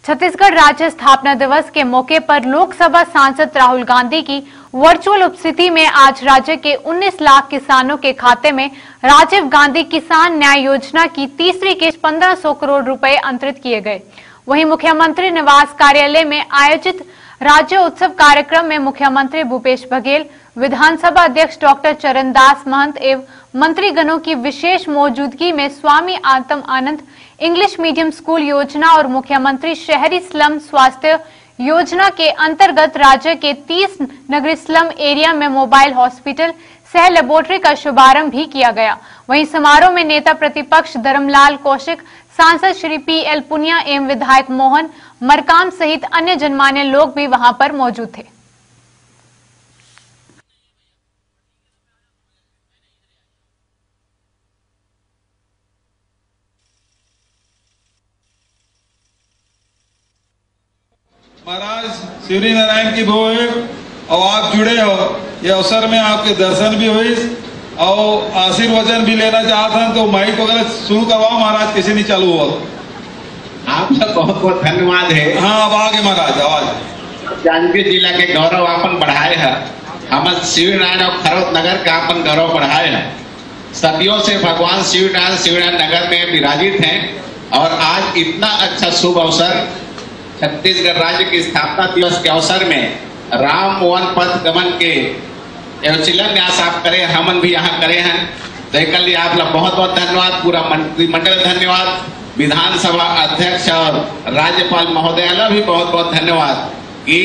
छत्तीसगढ़ राज्य स्थापना दिवस के मौके पर लोकसभा सांसद राहुल गांधी की वर्चुअल उपस्थिति में आज राज्य के 19 लाख किसानों के खाते में राजीव गांधी किसान न्याय योजना की तीसरी किस्त 1500 करोड़ रुपए अंतरित किए गए। वहीं मुख्यमंत्री निवास कार्यालय में आयोजित राज्य उत्सव कार्यक्रम में मुख्यमंत्री भूपेश बघेल, विधानसभा अध्यक्ष डॉक्टर चरणदास महंत एवं मंत्रीगणों की विशेष मौजूदगी में स्वामी आत्म आनंद इंग्लिश मीडियम स्कूल योजना और मुख्यमंत्री शहरी स्लम स्वास्थ्य योजना के अंतर्गत राज्य के 30 नगरीय स्लम एरिया में मोबाइल हॉस्पिटल सह लेबोरेटरी का शुभारंभ भी किया गया। वहीं समारोह में नेता प्रतिपक्ष धर्मलाल कौशिक, सांसद श्री पी.एल. पुनिया एवं विधायक मोहन मरकाम सहित अन्य जनमान्य लोग भी वहां पर मौजूद थे। महाराज शिवरी नारायण की भोए और आप जुड़े हो, ये अवसर में आपके दर्शन भी हुई और आशीर्वचन भी लेना चाहता हूं, तो माइक वगैरह शुरू करवाओ महाराज, किसी नहीं चालू हुआ। आपका बहुत बहुत धन्यवाद है। हाँ अब आगे महाराज आवाज। जांजगीर जिला के गौरव आपन बढ़ाए है, हम शिवरी नारायण और खरौत नगर का आपन गौरव बढ़ाए है। सदियों से भगवान शिवरी नारायण नगर में विराजित हैं और आज इतना अच्छा शुभ अवसर छत्तीसगढ़ राज्य की स्थापना दिवस के अवसर में राम वन पथ गमन के शिलान्यास आप करे, हमन भी यहाँ करे हैं, तो एक लिए आप लोग बहुत बहुत धन्यवाद, पूरा मंत्रिमंडल धन्यवाद, विधानसभा अध्यक्ष और राज्यपाल महोदया भी बहुत बहुत धन्यवाद कि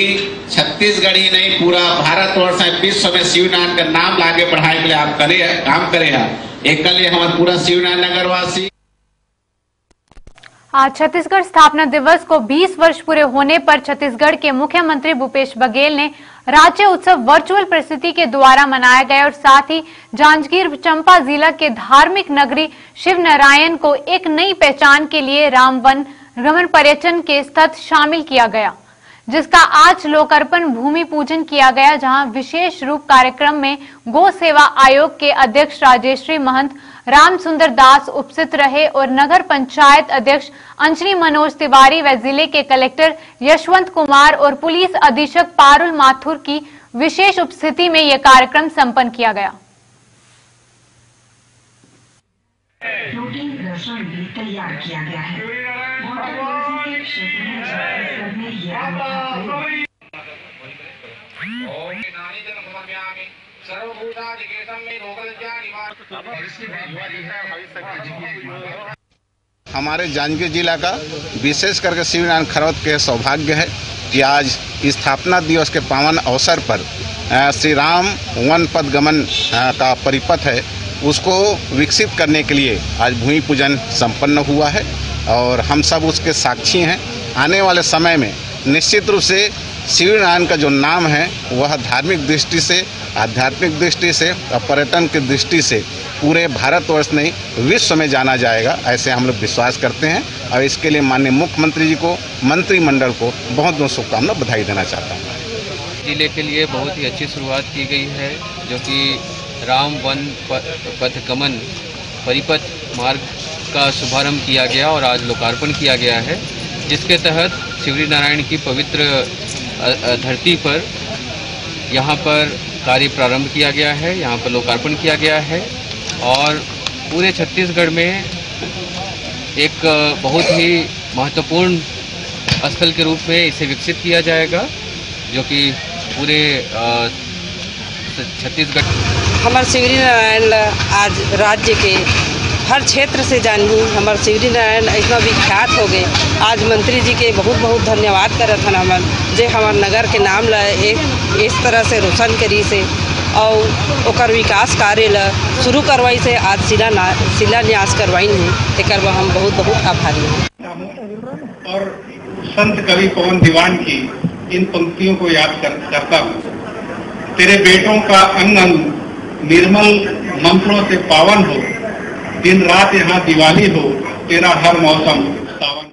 छत्तीसगढ़ ही नहीं पूरा भारतवर्ष विश्व में शिवरी नारायण का नाम लागे बढ़ाए के लिए आप करे काम करे हैं। एक लिए हमारे पूरा शिवरी नारायण नगरवासी। आज छत्तीसगढ़ स्थापना दिवस को 20 वर्ष पूरे होने पर छत्तीसगढ़ के मुख्यमंत्री भूपेश बघेल ने राज्य उत्सव वर्चुअल परिस्थिति के द्वारा मनाया गया और साथ ही जांजगीर चंपा जिला के धार्मिक नगरी शिव नारायण को एक नई पहचान के लिए राम वन गमन पर्यटन के तहत शामिल किया गया, जिसका आज लोकार्पण भूमि पूजन किया गया, जहां विशेष रूप कार्यक्रम में गौ सेवा आयोग के अध्यक्ष राजेश्री महंत राम सुंदर दास उपस्थित रहे और नगर पंचायत अध्यक्ष अंजनी मनोज तिवारी व जिले के कलेक्टर यशवंत कुमार और पुलिस अधीक्षक पारुल माथुर की विशेष उपस्थिति में यह कार्यक्रम संपन्न किया गया। तैयार किया गया है। हमारे जांजगीर जिला का विशेष करके शिवरी नारायण खरौत के सौभाग्य है कि आज स्थापना दिवस के पावन अवसर पर श्री राम वन पथ गमन का परिपथ है, उसको विकसित करने के लिए आज भूमि पूजन संपन्न हुआ है और हम सब उसके साक्षी हैं। आने वाले समय में निश्चित रूप से शिवरी नारायण का जो नाम है वह धार्मिक दृष्टि से, आध्यात्मिक दृष्टि से और पर्यटन की दृष्टि से पूरे भारतवर्ष नहीं विश्व में जाना जाएगा, ऐसे हम लोग विश्वास करते हैं। और इसके लिए माननीय मुख्यमंत्री जी को, मंत्रिमंडल को बहुत बहुत शुभकामना बधाई देना चाहता हूँ। जिले के लिए बहुत ही अच्छी शुरुआत की गई है, जो कि राम वन पथ गमन परिपथ मार्ग का शुभारंभ किया गया और आज लोकार्पण किया गया है, जिसके तहत शिवरी नारायण की पवित्र धरती पर यहाँ पर कार्य प्रारंभ किया गया है, यहाँ पर लोकार्पण किया गया है और पूरे छत्तीसगढ़ में एक बहुत ही महत्वपूर्ण स्थल के रूप में इसे विकसित किया जाएगा, जो कि पूरे छत्तीसगढ़। हमारे शिवरी नारायण आज राज्य के हर क्षेत्र से जानी, हमारे शिवरी नारायण इतना विख्यात हो गए। आज मंत्री जी के बहुत बहुत धन्यवाद करत हन हमन, जे हमारे नगर के नाम ला एक इस तरह से रोशन करी से और ओकर विकास कार्य ला शुरू करवाई से आज शिलान्यास करवाई है, एक हम बहुत बहुत आभारी हैं। और संत कवि पवन दीवान की इन पंक्तियों को याद करता हूँ। तेरे बेटों का अंग अंग निर्मल मंत्रों से पावन हो, दिन रात यहाँ दिवाली हो, तेरा हर मौसम सावन।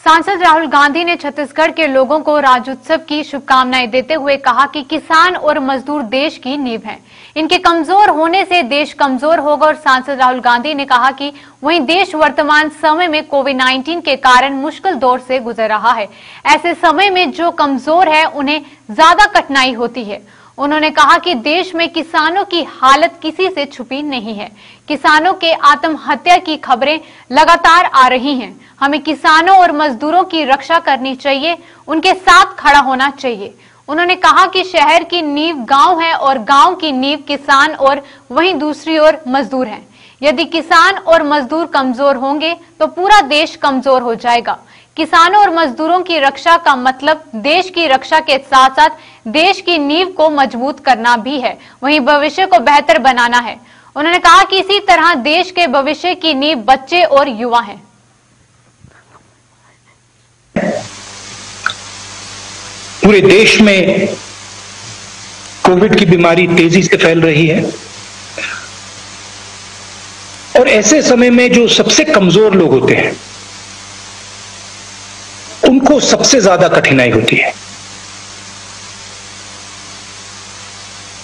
सांसद राहुल गांधी ने छत्तीसगढ़ के लोगों को राज्योत्सव की शुभकामनाएं देते हुए कहा कि किसान और मजदूर देश की नींव हैं। इनके कमजोर होने से देश कमजोर होगा और सांसद राहुल गांधी ने कहा कि वहीं देश वर्तमान समय में कोविड-19 के कारण मुश्किल दौर से गुजर रहा है। ऐसे समय में जो कमजोर है उन्हें ज्यादा कठिनाई होती है। उन्होंने कहा कि देश में किसानों की हालत किसी से छुपी नहीं है। किसानों के आत्महत्या की खबरें लगातार आ रही हैं। हमें किसानों और मजदूरों की रक्षा करनी चाहिए, उनके साथ खड़ा होना चाहिए। उन्होंने कहा कि शहर की नींव गांव है और गांव की नींव किसान और वहीं दूसरी ओर मजदूर हैं। यदि किसान और मजदूर कमजोर होंगे तो पूरा देश कमजोर हो जाएगा। किसानों और मजदूरों की रक्षा का मतलब देश की रक्षा के साथ साथ देश की नींव को मजबूत करना भी है, वहीं भविष्य को बेहतर बनाना है। उन्होंने कहा कि इसी तरह देश के भविष्य की नींव बच्चे और युवा हैं। पूरे देश में कोविड की बीमारी तेजी से फैल रही है और ऐसे समय में जो सबसे कमजोर लोग होते हैं उनको सबसे ज्यादा कठिनाई होती है।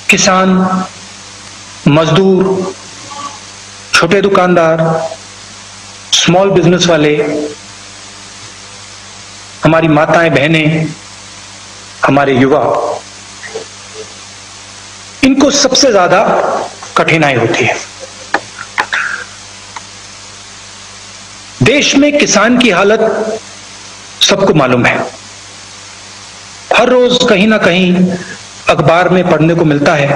किसान, मजदूर, छोटे दुकानदार, स्मॉल बिजनेस वाले, हमारी माताएं बहनें, हमारे युवा, इनको सबसे ज्यादा कठिनाई होती है। देश में किसान की हालत सबको मालूम है। हर रोज कहीं ना कहीं अखबार में पढ़ने को मिलता है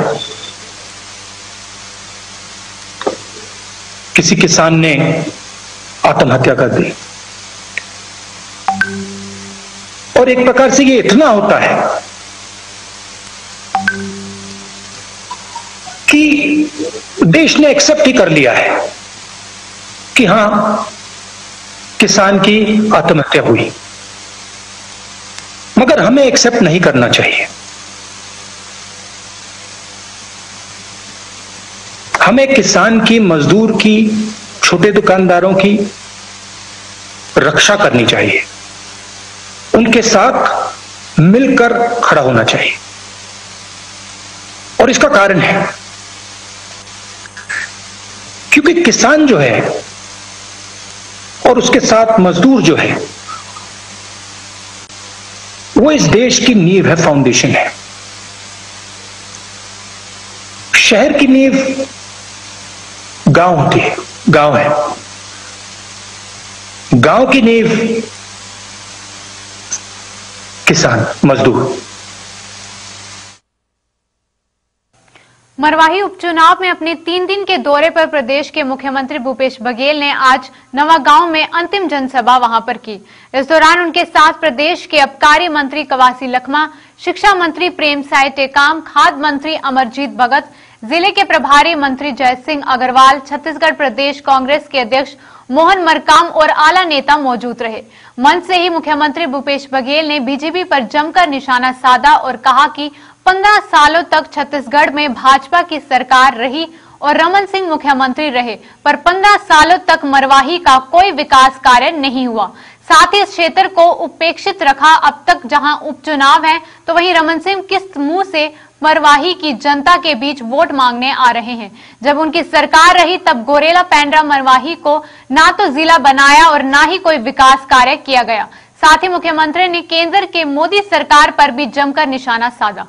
किसी किसान ने आत्महत्या कर दी। और एक प्रकार से ये इतना होता है कि देश ने एक्सेप्ट ही कर लिया है कि हां, किसान की आत्महत्या हुई, मगर हमें एक्सेप्ट नहीं करना चाहिए। हमें किसान की, मजदूर की, छोटे दुकानदारों की रक्षा करनी चाहिए, उनके साथ मिलकर खड़ा होना चाहिए। और इसका कारण है क्योंकि किसान जो है और उसके साथ मजदूर जो है वो इस देश की नींव है, फाउंडेशन है। शहर की नींव गांव होती है, गांव है। गांव की नींव किसान, मजदूर। मरवाही उपचुनाव में अपने 3 दिन के दौरे पर प्रदेश के मुख्यमंत्री भूपेश बघेल ने आज नवागांव में अंतिम जनसभा वहां पर की। इस दौरान उनके साथ प्रदेश के आबकारी मंत्री कवासी लखमा, शिक्षा मंत्री प्रेम साय टेकाम, खाद्य मंत्री अमरजीत भगत, जिले के प्रभारी मंत्री जय सिंह अग्रवाल, छत्तीसगढ़ प्रदेश कांग्रेस के अध्यक्ष मोहन मरकाम और आला नेता मौजूद रहे। मंच से ही मुख्यमंत्री भूपेश बघेल ने बीजेपी पर जमकर निशाना साधा और कहा कि 15 सालों तक छत्तीसगढ़ में भाजपा की सरकार रही और रमन सिंह मुख्यमंत्री रहे, पर 15 सालों तक मरवाही का कोई विकास कार्य नहीं हुआ। साथ ही इस क्षेत्र को उपेक्षित रखा। अब तक जहां उपचुनाव है तो वहीं रमन सिंह किस मुंह से मरवाही की जनता के बीच वोट मांगने आ रहे हैं। जब उनकी सरकार रही तब गोरेला पेंड्रा मरवाही को ना तो जिला बनाया और ना ही कोई विकास कार्य किया गया। साथ ही मुख्यमंत्री ने केंद्र के मोदी सरकार पर भी जमकर निशाना साधा।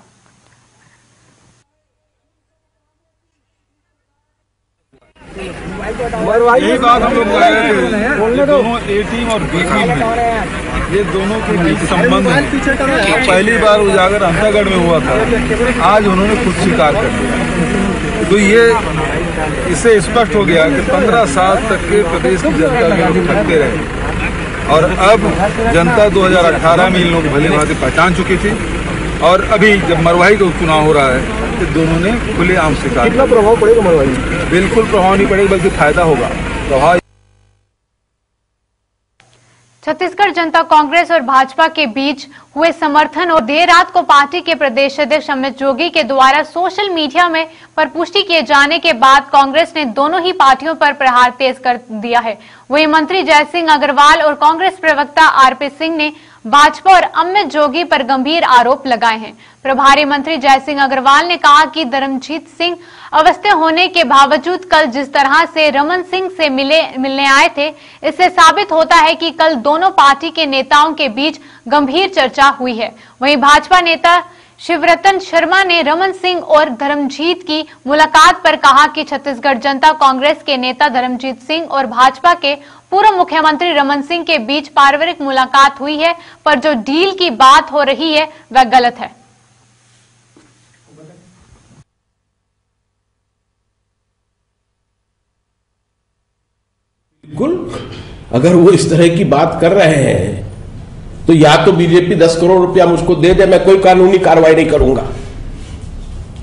एक बात हम लोग कह रहे थे, दोनों ए टीम और बी टीम है, ये दोनों के बीच संबंध है। तो पहली बार उजागर अंतागढ़ में हुआ था, आज उन्होंने खुद स्वीकार कर दिया। तो ये इससे स्पष्ट हो गया कि 15 साल तक के प्रदेश की जनता के लोग ठगते रहे और अब जनता 2018 में इन लोगों को भली भांति पहचान चुकी थी। और अभी जब मरवाही का उपचुनाव हो रहा है तो दोनों ने खुलेआम स्वीकार। कितना प्रभाव पड़ेगा मरवाही? बिल्कुल प्रभाव नहीं पड़ेगा, बल्कि फायदा होगा। प्रभाव छत्तीसगढ़ जनता कांग्रेस और भाजपा के बीच हुए समर्थन और देर रात को पार्टी के प्रदेश अध्यक्ष अमित जोगी के द्वारा सोशल मीडिया में पर पुष्टि किए जाने के बाद कांग्रेस ने दोनों ही पार्टियों पर प्रहार तेज कर दिया है। वहीं मंत्री जयसिंह अग्रवाल और कांग्रेस प्रवक्ता आरपी सिंह ने भाजपा और अमित जोगी पर गंभीर आरोप लगाए हैं। प्रभारी मंत्री जयसिंह अग्रवाल ने कहा कि धर्मजीत सिंह अवस्थी होने के बावजूद कल जिस तरह से रमन सिंह से मिलने आए थे, इससे साबित होता है कि कल दोनों पार्टी के नेताओं के बीच गंभीर चर्चा हुई है। वहीं भाजपा नेता शिवरतन शर्मा ने रमन सिंह और धर्मजीत की मुलाकात पर कहा कि छत्तीसगढ़ जनता कांग्रेस के नेता धर्मजीत सिंह और भाजपा के पूर्व मुख्यमंत्री रमन सिंह के बीच पारिवारिक मुलाकात हुई है, पर जो डील की बात हो रही है वह गलत है। बिल्कुल, अगर वो इस तरह की बात कर रहे हैं तो या तो बीजेपी 10 करोड़ रुपया मुझको दे दे, मैं कोई कानूनी कार्रवाई नहीं करूंगा।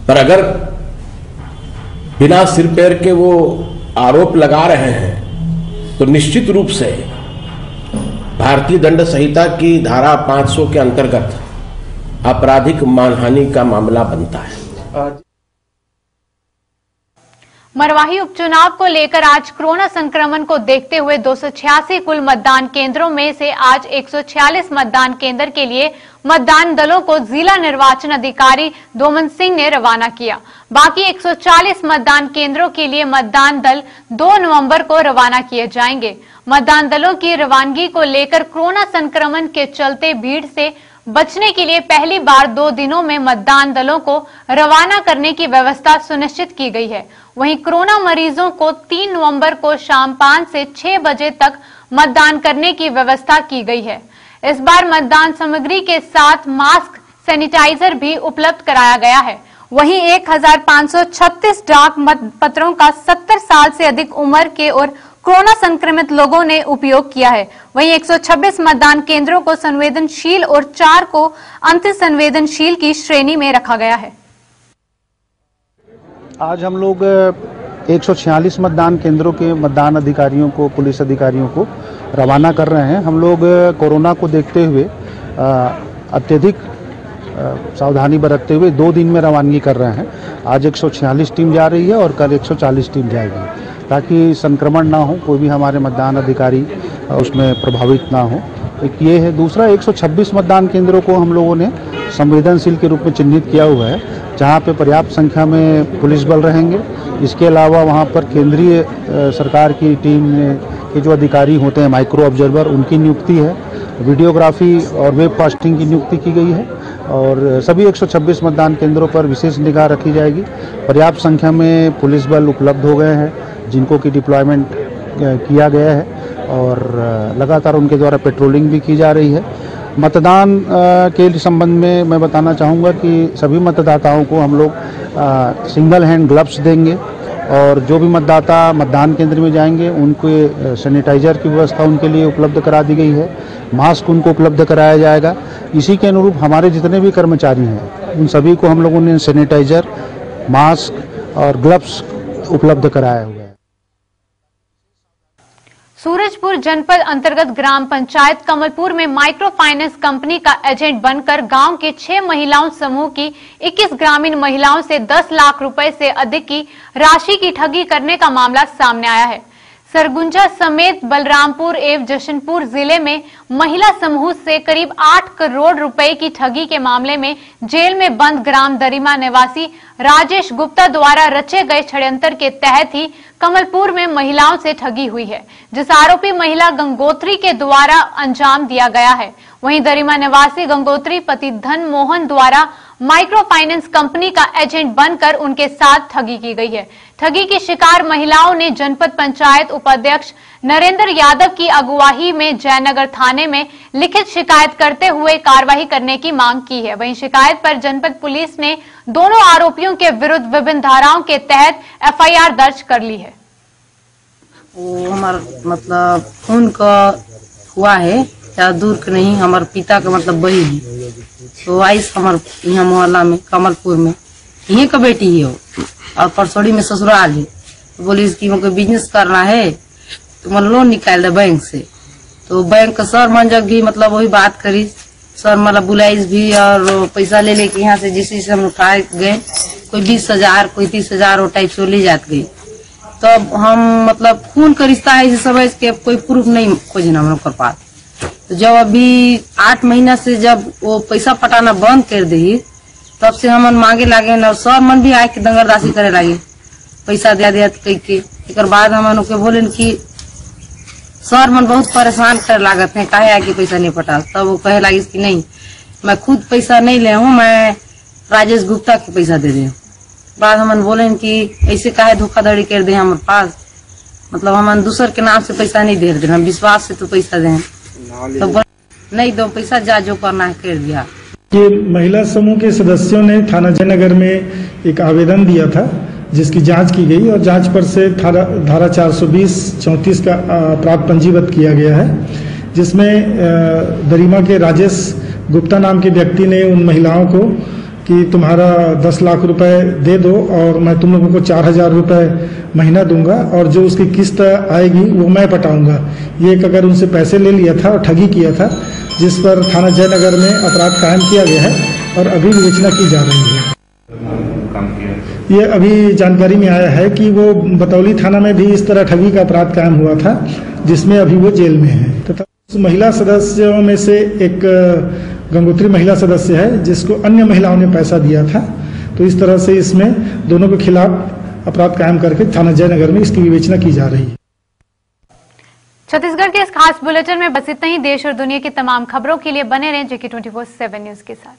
पर अगर बिना सिर पैर के वो आरोप लगा रहे हैं तो निश्चित रूप से भारतीय दंड संहिता की धारा 500 के अंतर्गत आपराधिक मानहानि का मामला बनता है। मरवाही उपचुनाव को लेकर आज कोरोना संक्रमण को देखते हुए 286 कुल मतदान केंद्रों में से आज 146 मतदान केंद्र के लिए मतदान दलों को जिला निर्वाचन अधिकारी डोमन सिंह ने रवाना किया। बाकी 140 मतदान केंद्रों के लिए मतदान दल 2 नवंबर को रवाना किए जाएंगे। मतदान दलों की रवानगी को लेकर कोरोना संक्रमण के चलते भीड़ से बचने के लिए पहली बार 2 दिनों में मतदान दलों को रवाना करने की व्यवस्था सुनिश्चित की गई है। वहीं कोरोना मरीजों को 3 नवंबर को शाम 5 से 6 बजे तक मतदान करने की व्यवस्था की गई है। इस बार मतदान सामग्री के साथ मास्क, सैनिटाइजर भी उपलब्ध कराया गया है। वहीं 1536 डाक मतपत्रों का 70 साल से अधिक उम्र के और कोरोना संक्रमित लोगों ने उपयोग किया है। वहीं 126 मतदान केंद्रों को संवेदनशील और 4 को अति संवेदनशील की श्रेणी में रखा गया है। आज हम लोग 146 मतदान केंद्रों के मतदान अधिकारियों को, पुलिस अधिकारियों को रवाना कर रहे हैं। हम लोग कोरोना को देखते हुए अत्यधिक सावधानी बरतते हुए 2 दिन में रवानगी कर रहे हैं। आज 146 टीम जा रही है और कल 140 टीम जाएगी, ताकि संक्रमण ना हो, कोई भी हमारे मतदान अधिकारी उसमें प्रभावित ना हो। एक ये है। दूसरा, 126 मतदान केंद्रों को हम लोगों ने संवेदनशील के रूप में चिन्हित किया हुआ है, जहां पे पर्याप्त संख्या में पुलिस बल रहेंगे। इसके अलावा वहां पर केंद्रीय सरकार की टीम के जो अधिकारी होते हैं, माइक्रो ऑब्जर्वर, उनकी नियुक्ति है। वीडियोग्राफी और वेबकास्टिंग की नियुक्ति की गई है और सभी 126 मतदान केंद्रों पर विशेष निगाह रखी जाएगी। पर्याप्त संख्या में पुलिस बल उपलब्ध हो गए हैं, जिनको की डिप्लॉयमेंट किया गया है और लगातार उनके द्वारा पेट्रोलिंग भी की जा रही है। मतदान के संबंध में मैं बताना चाहूँगा कि सभी मतदाताओं को हम लोग सिंगल हैंड ग्लव्स देंगे और जो भी मतदाता मतदान केंद्र में जाएंगे उनको सैनिटाइजर की व्यवस्था उनके लिए उपलब्ध करा दी गई है। मास्क उनको उपलब्ध कराया जाएगा। इसी के अनुरूप हमारे जितने भी कर्मचारी हैं उन सभी को हम लोगों ने सैनिटाइजर, मास्क और ग्लव्स उपलब्ध कराया हुआ है। सूरजपुर जनपद अंतर्गत ग्राम पंचायत कमलपुर में माइक्रो फाइनेंस कंपनी का एजेंट बनकर गांव के 6 महिलाओं समूह की 21 ग्रामीण महिलाओं से 10 लाख रुपए से अधिक की राशि की ठगी करने का मामला सामने आया है। सरगुंजा समेत बलरामपुर एवं जशनपुर जिले में महिला समूह से करीब 8 करोड़ रुपए की ठगी के मामले में जेल में बंद ग्राम दरिमा निवासी राजेश गुप्ता द्वारा रचे गए षड्यंत्र के तहत ही कमलपुर में महिलाओं से ठगी हुई है, जिस आरोपी महिला गंगोत्री के द्वारा अंजाम दिया गया है। वहीं दरिमा निवासी गंगोत्री पति धन मोहन द्वारा माइक्रो फाइनेंस कंपनी का एजेंट बनकर उनके साथ ठगी की गई है। ठगी की शिकार महिलाओं ने जनपद पंचायत उपाध्यक्ष नरेंद्र यादव की अगुवाई में जयनगर थाने में लिखित शिकायत करते हुए कार्रवाई करने की मांग की है। वहीं शिकायत पर जनपद पुलिस ने दोनों आरोपियों के विरुद्ध विभिन्न धाराओं के तहत एफआईआर दर्ज कर ली है। वो हमारा मतलब खून का हुआ है, क्या दूर के नहीं, हमारे पिता का मतलब बही है। तो आइस हमारे यहाँ मोहल्ला में कमलपुर में यहीं का बेटी है वो, और परसोड़ी में ससुराल है। तो बोली इसकी हमको बिजनेस करना है तो मतलब लोन निकाल दे बैंक से, तो बैंक सर मन जब भी मतलब वही बात करी, सर मतलब बुलाइस भी और पैसा ले लेके यहाँ से जिस से हम उठाए गए, कोई 20,000 कोई 30,000 वो टाइप से ले जाते गई। तब हम मतलब खून का रिश्ता है इसे समझ के कोई प्रूफ नहीं खोजे हम लोग कर पास। तो जब अभी 8 महीना से जब वो पैसा पटाना बंद कर दी, तब से हमन मांगे लागे और सर मन भी आके दंगरदासी करे लागे, पैसा दे दिया कह के। एक बाद हमन के बोले कि सर मन बहुत परेशान कर लागत है, काहे आके पैसा नहीं पटा। तब वो कहे लगी कि नहीं, मैं खुद पैसा नहीं ले हूँ, मैं राजेश गुप्ता के पैसा दे दे। बाद हमन बोले कि ऐसे काहे धोखाधड़ी कर दे हमारे पास, मतलब हमन दूसर के नाम से पैसा नहीं दे रहे, हम विश्वास से तो पैसा दे। तो नहीं दो पैसा, जा जो करना है कर दिया। ये महिला समूह के सदस्यों ने थाना जयनगर में एक आवेदन दिया था जिसकी जांच की गई और जांच पर से धारा 420-34 का अपराध पंजीबद्ध किया गया है, जिसमें दरिमा के राजेश गुप्ता नाम के व्यक्ति ने उन महिलाओं को कि तुम्हारा 10 लाख रुपए दे दो और मैं तुम लोगों को 4,000 रुपए महीना दूंगा और जो उसकी किस्त आएगी वो मैं पटाऊंगा, ये एक अगर उनसे पैसे ले लिया था और ठगी किया था, जिस पर थाना जयनगर में अपराध कायम किया गया है और अभी विवेचना की जा रही है। ये अभी जानकारी में आया है कि वो बतौली थाना में भी इस तरह ठगी का अपराध कायम हुआ था, जिसमें अभी वो जेल में है। तथा उस महिला सदस्यों में से एक गंगोत्री महिला सदस्य है जिसको अन्य महिलाओं ने पैसा दिया था। तो इस तरह से इसमें दोनों के खिलाफ अपराध कायम करके थाना जयनगर में इसकी विवेचना की जा रही है। छत्तीसगढ़ के इस खास बुलेटिन में बस इतना ही। देश और दुनिया की तमाम खबरों के लिए बने रहें JK24/7 न्यूज के साथ।